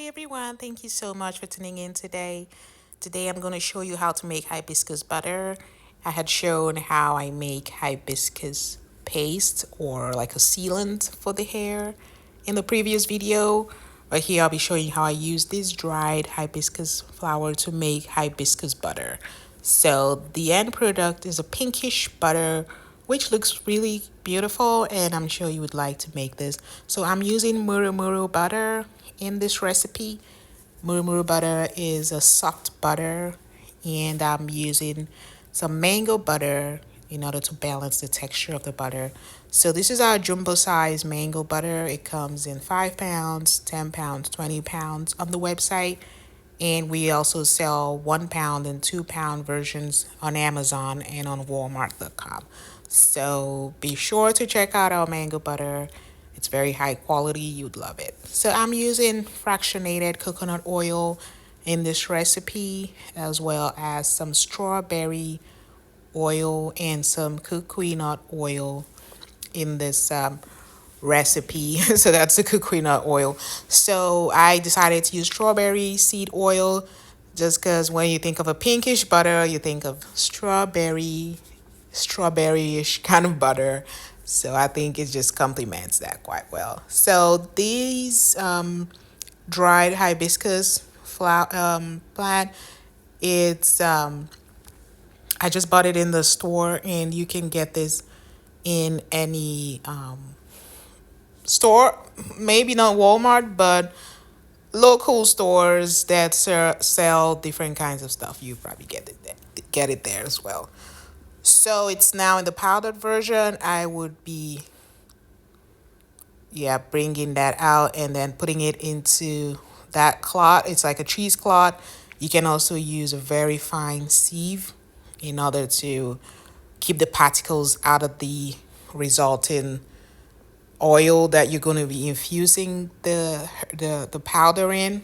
Hi everyone, thank you so much for tuning in today. Today I'm going to show you how to make hibiscus butter. I had shown how I make hibiscus paste or like a sealant for the hair in the previous video. But here I'll be showing you how I use this dried hibiscus flower to make hibiscus butter. So the end product is a pinkish butter which looks really beautiful, and I'm sure you would like to make this. So I'm using muru butter in this recipe. Muru butter is a soft butter, and I'm using some mango butter in order to balance the texture of the butter. So this is our jumbo size mango butter. It comes in 5 pounds, 10 pounds, 20 pounds on the website. And we also sell 1 pound and 2 pound versions on Amazon and on Walmart.com. So be sure to check out our mango butter. It's very high quality. You'd love it. So I'm using fractionated coconut oil in this recipe, as well as some strawberry oil and some coconut oil in this recipe. So that's the coconut oil. So I decided to use strawberry seed oil just because when you think of a pinkish butter, you think of strawberry-ish kind of butter. So I think it just complements that quite well. So these dried hibiscus plant, it's I just bought it in the store, and you can get this in any store, maybe not Walmart, but local stores that sell different kinds of stuff. You probably get it there as well. So it's now in the powdered version. I would be bringing that out and then putting it into that cloth. It's like a cheesecloth. You can also use a very fine sieve in order to keep the particles out of the resulting oil that you're going to be infusing the powder in.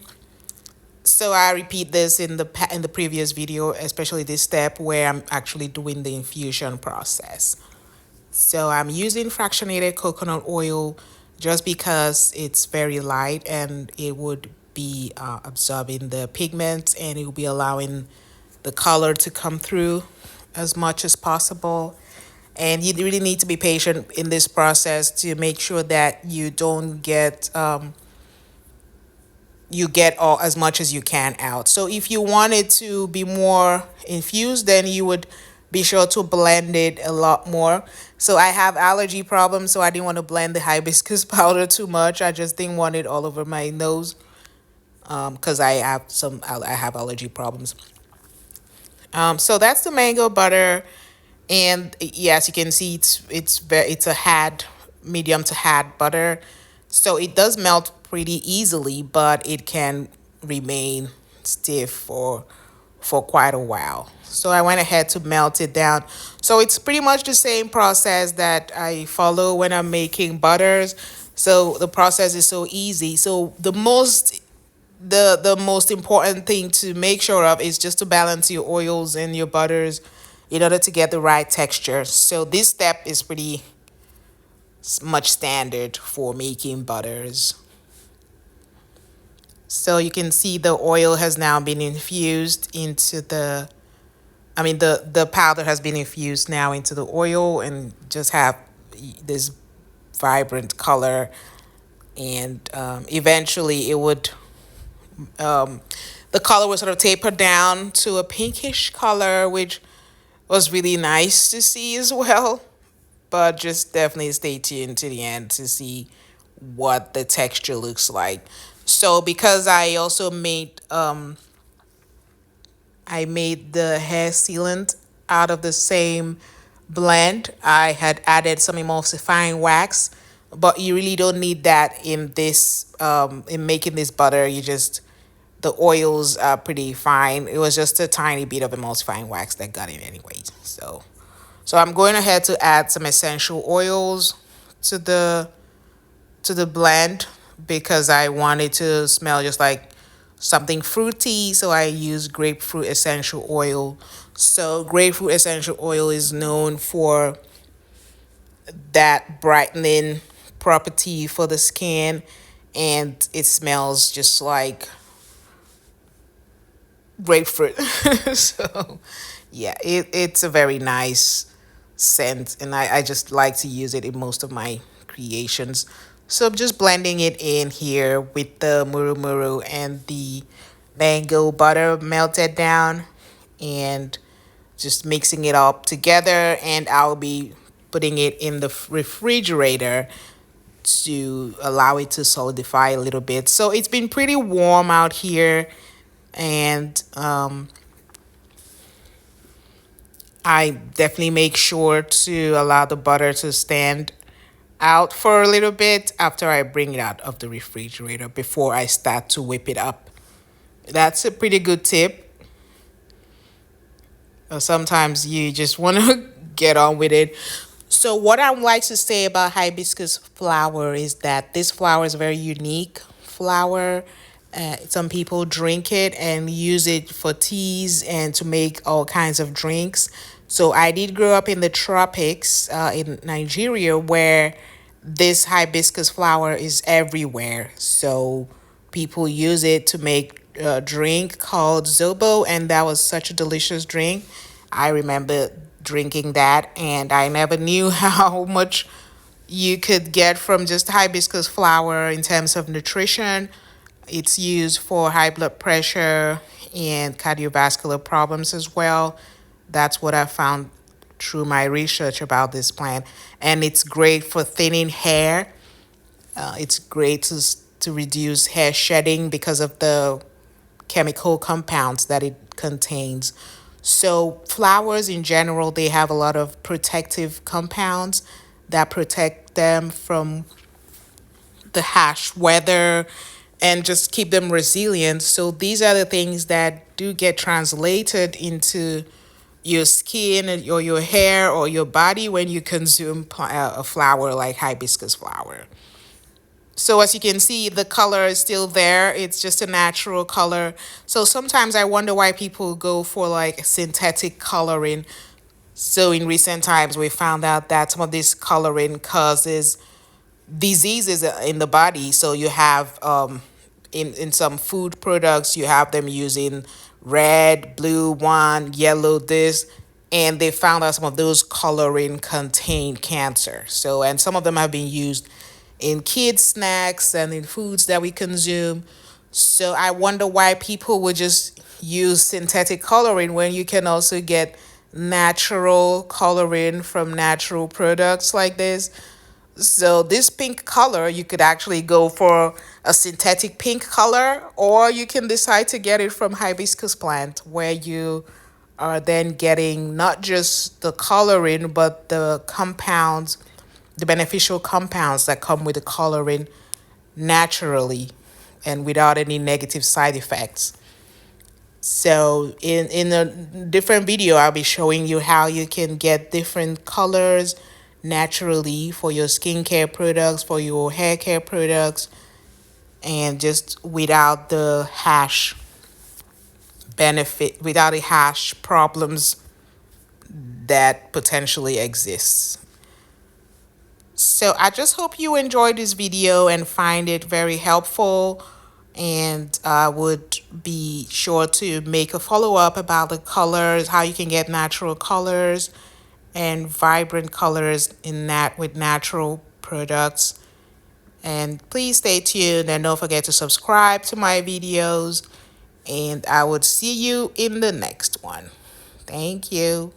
So I repeat this in the previous video, especially this step where I'm actually doing the infusion process. So I'm using fractionated coconut oil just because it's very light and it would be absorbing the pigments, and it will be allowing the color to come through as much as possible. And you really need to be patient in this process to make sure that you don't get you get all as much as you can out. So if you want it to be more infused, then you would be sure to blend it a lot more. So I have allergy problems, so I didn't want to blend the hibiscus powder too much. I just didn't want it all over my nose because I have allergy problems. So that's the mango butter, and yes, you can see it's a had medium to had butter, so it does melt pretty easily, but it can remain stiff for quite a while. So I went ahead to melt it down. So it's pretty much the same process that I follow when I'm making butters. So the process is so easy. So the most important thing to make sure of is just to balance your oils and your butters in order to get the right texture. So this step is pretty much standard for making butters. So you can see the oil has now been infused into the powder has been infused now into the oil and just have this vibrant color. And eventually it would the color would sort of taper down to a pinkish color, which was really nice to see as well. But just definitely stay tuned to the end to see what the texture looks like. So because I made the hair sealant out of the same blend, I had added some emulsifying wax, but you really don't need that in this in making this butter. The oils are pretty fine. It was just a tiny bit of emulsifying wax that got in anyway. So I'm going ahead to add some essential oils to the blend because I wanted to smell just like something fruity. So I use grapefruit essential oil. So grapefruit essential oil is known for that brightening property for the skin, and it smells just like grapefruit. So yeah, it's a very nice scent, and I just like to use it in most of my creations. So I'm just blending it in here with the muru muru and the mango butter melted down, and just mixing it up together, and I'll be putting it in the refrigerator to allow it to solidify a little bit. So it's been pretty warm out here, and I definitely make sure to allow the butter to stand out for a little bit after I bring it out of the refrigerator before I start to whip it up. That's a pretty good tip. Sometimes you just want to get on with it. So what I would like to say about hibiscus flower is that this flower is a very unique flower. Some people drink it and use it for teas and to make all kinds of drinks. So I did grow up in the tropics in Nigeria, where this hibiscus flower is everywhere. So people use it to make a drink called zobo, and that was such a delicious drink. I remember drinking that, and I never knew how much you could get from just hibiscus flower in terms of nutrition. It's used for high blood pressure and cardiovascular problems as well. That's what I found through my research about this plant. And it's great for thinning hair. It's great to reduce hair shedding because of the chemical compounds that it contains. So flowers in general, they have a lot of protective compounds that protect them from the harsh weather and just keep them resilient. So these are the things that do get translated into your skin or your hair or your body when you consume a flower like hibiscus flower. So as you can see, the color is still there. It's just a natural color. So sometimes I wonder why people go for like synthetic coloring. So in recent times, we found out that some of this coloring causes diseases in the body. So you have in some food products, you have them using red, blue one, yellow this, and they found out some of those coloring contain cancer. So and some of them have been used in kids snacks and in foods that we consume. So I wonder why people would just use synthetic coloring when you can also get natural coloring from natural products like this. So this pink color, you could actually go for a synthetic pink color, or you can decide to get it from hibiscus plant, where you are then getting not just the coloring, but the compounds, the beneficial compounds that come with the coloring naturally and without any negative side effects. So in a different video, I'll be showing you how you can get different colors naturally for your skincare products, for your hair care products, and just without the hash benefit, without the hash problems that potentially exists. So I just hope you enjoyed this video and find it very helpful. And I would be sure to make a follow-up about the colors, how you can get natural colors and vibrant colors in that with natural products. And please stay tuned and don't forget to subscribe to my videos. And I would see you in the next one. Thank you.